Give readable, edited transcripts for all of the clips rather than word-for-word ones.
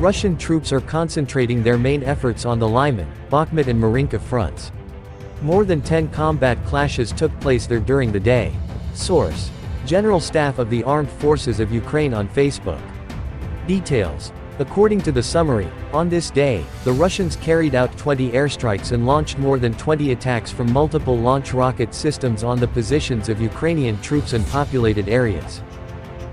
Russian troops are concentrating their main efforts on the Lyman, Bakhmut and Marinka fronts. More than 10 combat clashes took place there during the day. Source: General Staff of the Armed Forces of Ukraine on Facebook. Details: According to the summary, on this day, the Russians carried out 20 airstrikes and launched more than 20 attacks from multiple launch rocket systems on the positions of Ukrainian troops and populated areas.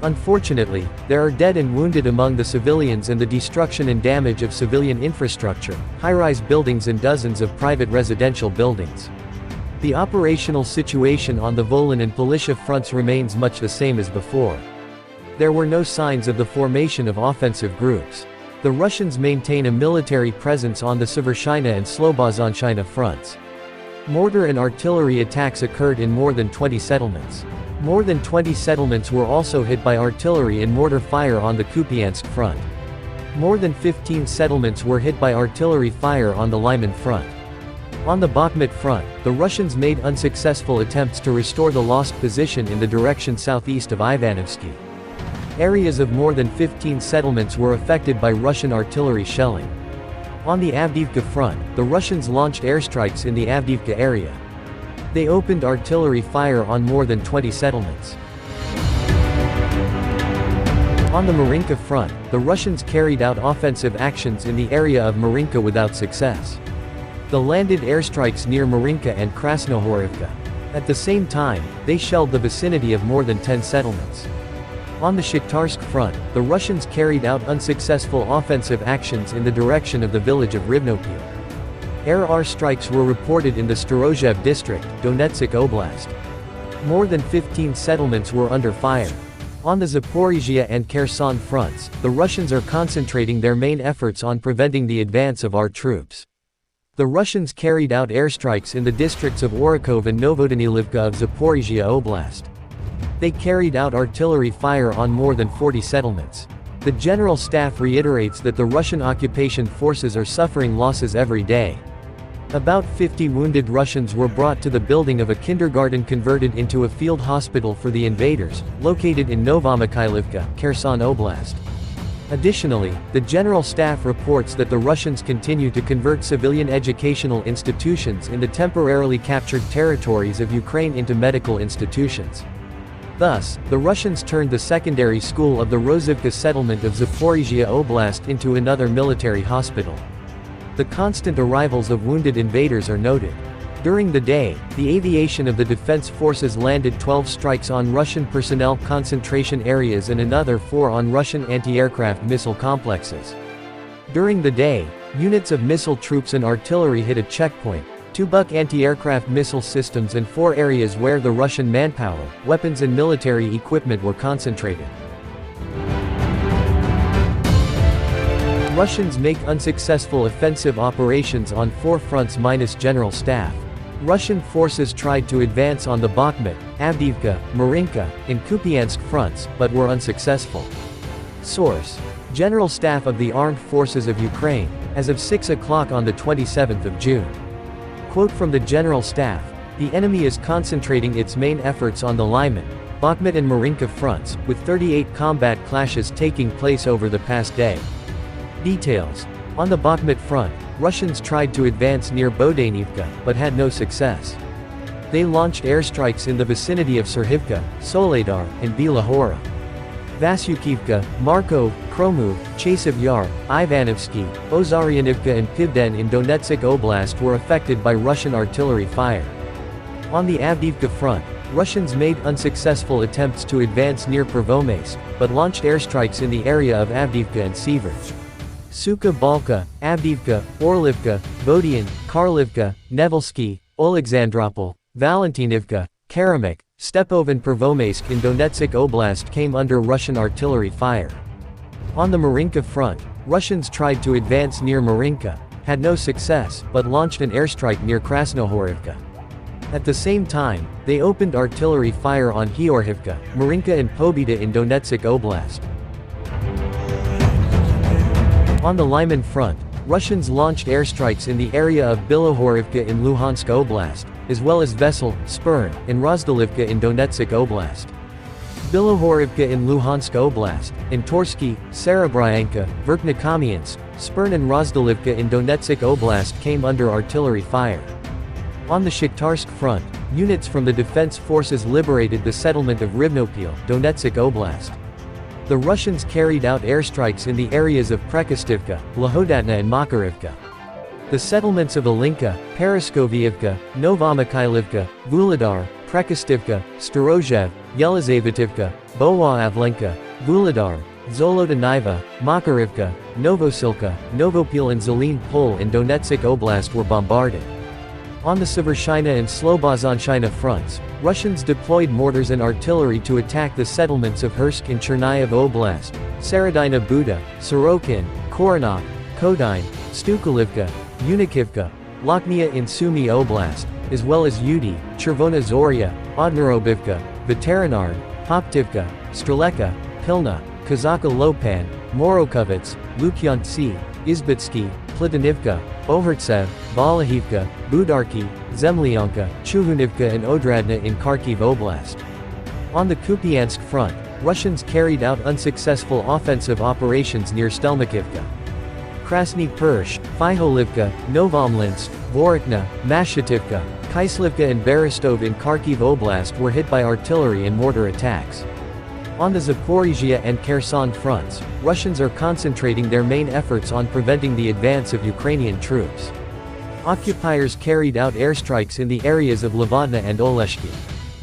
Unfortunately, there are dead and wounded among the civilians and the destruction and damage of civilian infrastructure, high-rise buildings and dozens of private residential buildings. The operational situation on the Volyn and Politia fronts remains much the same as before. There were no signs of the formation of offensive groups. The Russians maintain a military presence on the Severshina and Slobozhanshina fronts. Mortar and artillery attacks occurred in more than 20 settlements. More than 20 settlements were also hit by artillery and mortar fire on the Kupiansk front. More than 15 settlements were hit by artillery fire on the Lyman front. On the Bakhmut front, the Russians made unsuccessful attempts to restore the lost position in the direction southeast of Ivanovsky. Areas of more than 15 settlements were affected by Russian artillery shelling. On the Avdiivka front, the Russians launched airstrikes in the Avdiivka area. They opened artillery fire on more than 20 settlements. On the Marinka front, the Russians carried out offensive actions in the area of Marinka without success. They landed airstrikes near Marinka and Krasnohorivka. At the same time, they shelled the vicinity of more than 10 settlements. On the Shakhtarsk front, the Russians carried out unsuccessful offensive actions in the direction of the village of Rivnopil. Air strikes were reported in the Storozhev district, Donetsk Oblast. More than 15 settlements were under fire. On the Zaporizhia and Kherson fronts, the Russians are concentrating their main efforts on preventing the advance of our troops. The Russians carried out airstrikes in the districts of Orakov and Novodanilivka of Zaporizhia Oblast. They carried out artillery fire on more than 40 settlements. The General Staff reiterates that the Russian occupation forces are suffering losses every day. About 50 wounded Russians were brought to the building of a kindergarten converted into a field hospital for the invaders, located in Novomykhailivka, Kherson Oblast. Additionally, the General Staff reports that the Russians continue to convert civilian educational institutions in the temporarily captured territories of Ukraine into medical institutions. Thus, the Russians turned the secondary school of the Rozivka settlement of Zaporizhia Oblast into another military hospital. The constant arrivals of wounded invaders are noted. During the day, the aviation of the defense forces landed 12 strikes on Russian personnel concentration areas and another 4 on Russian anti-aircraft missile complexes. During the day, units of missile troops and artillery hit a checkpoint, 2 Buk anti-aircraft missile systems and 4 areas where the Russian manpower, weapons and military equipment were concentrated. Russians make unsuccessful offensive operations on 4 fronts minus General Staff. Russian forces tried to advance on the Bakhmut, Avdiivka, Marinka, and Kupiansk fronts, but were unsuccessful. Source: General Staff of the Armed Forces of Ukraine, as of 6 o'clock on the 27th of June. Quote from the General Staff: "The enemy is concentrating its main efforts on the Lyman, Bakhmut and Marinka fronts, with 38 combat clashes taking place over the past day." Details: On the Bakhmut front, Russians tried to advance near Bodanivka, but had no success. They launched airstrikes in the vicinity of Serhivka, Soledar, and Bila Hora. Vasyukivka, Markov, Kromov, Chasiv Yar, Ivanovsky, Ozaryanivka and Pivden in Donetsk Oblast were affected by Russian artillery fire. On the Avdiivka front, Russians made unsuccessful attempts to advance near Pervomaysk, but launched airstrikes in the area of Avdiivka and Siversk. Suka Balka, Avdiivka, Orlivka, Vodian, Karlivka, Nevelsky, Oleksandropol, Valentinivka, Karamik, Stepov and Pervomaysk in Donetsk Oblast came under Russian artillery fire. On the Marinka front, Russians tried to advance near Marinka, had no success, but launched an airstrike near Krasnohorivka. At the same time, they opened artillery fire on Hyorhivka, Marinka and Pobeda in Donetsk Oblast. On the Lyman front, Russians launched airstrikes in the area of Bilohorivka in Luhansk Oblast, as well as Vesel, Spern, and Rozdalivka in Donetsk Oblast. Bilohorivka in Luhansk Oblast, and Torsky, Serebryanka, Verkhnekamiansk, Spern and Rozdalivka in Donetsk Oblast came under artillery fire. On the Shakhtarsk front, units from the defense forces liberated the settlement of Rivnopil, Donetsk Oblast. The Russians carried out airstrikes in the areas of Prekostivka, Lahodatna and Makarivka. The settlements of Alinka, Paraskoviivka, Novomikhailivka, Vuhledar, Prekostivka, Storozhev, Yelizavetivka, Boavlenka, Vuhledar, Zolotaniva, Makarivka, Novosilka, Novopil and Zelene Pol in Donetsk Oblast were bombarded. On the Severshina and Slobozhanshina fronts, Russians deployed mortars and artillery to attack the settlements of Hersk in Chernihiv Oblast, Saradina Buda, Sorokin, Koronok, Kodine, Stukalivka, Unikivka, Lochnia in Sumy Oblast, as well as Udi, Chervona Zoria, Odnorobivka, Veterinard, Poptivka, Streleka, Pilna, Kazaka Lopan, Morokovets, Lukyantsy, Izbitsky, Plitanivka, Ohertsev, Balahivka, Budarki, Zemlyanka, Chuhunivka and Odradna in Kharkiv Oblast. On the Kupiansk front, Russians carried out unsuccessful offensive operations near Stelmakivka. Krasny Persh, Fiholivka, Novomlinsk, Vorokna, Mashativka, Kyslivka and Berestov in Kharkiv Oblast were hit by artillery and mortar attacks. On the Zaporizhia and Kherson fronts, Russians are concentrating their main efforts on preventing the advance of Ukrainian troops. Occupiers carried out airstrikes in the areas of Lavadna and Oleshki.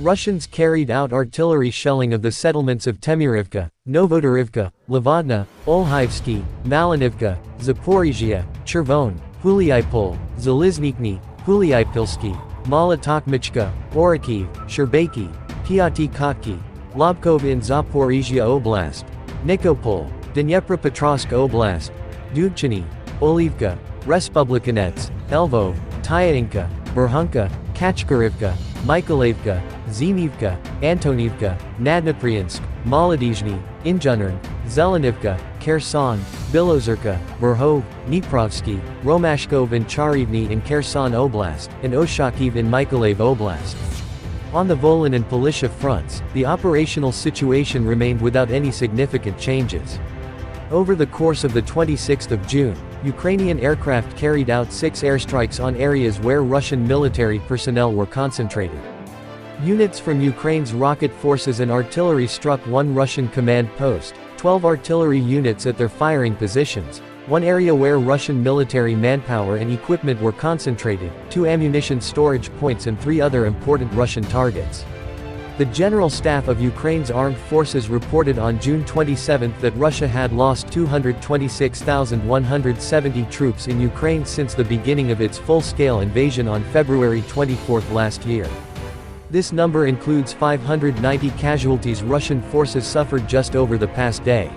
Russians carried out artillery shelling of the settlements of Temirivka, Novodarivka, Lavadna, Olhaivsky, Malinivka, Zaporizhia, Chervon, Huliaipol, Zaliznikny, Huliaipilsky, Malotokmichka, Orakiv, Sherbaki, Pyatikotki, Lobkov in Zaporizhia Oblast, Nikopol, Dnepropetrovsk Oblast, Dubchiny, Olivka, Respublikanets, Elvov, Tyainka, Burhunka, Kachkarivka, Mykolivka, Zenivka, Antonivka, Nadnepriansk, Molodizhny, Injunern, Zelenivka, Kherson, Bilozerka, Verhov, Dniprovsky, Romashkov and Charivny in Kherson Oblast, and Oshakiv in Mykolaiv Oblast. On the Volyn and Polysha fronts, the operational situation remained without any significant changes. Over the course of the 26th of June, Ukrainian aircraft carried out 6 airstrikes on areas where Russian military personnel were concentrated. Units from Ukraine's rocket forces and artillery struck 1 Russian command post, 12 artillery units at their firing positions, 1 area where Russian military manpower and equipment were concentrated, 2 ammunition storage points and 3 other important Russian targets. The General Staff of Ukraine's armed forces reported on June 27 that Russia had lost 226,170 troops in Ukraine since the beginning of its full-scale invasion on February 24 last year. This number includes 590 casualties Russian forces suffered just over the past day.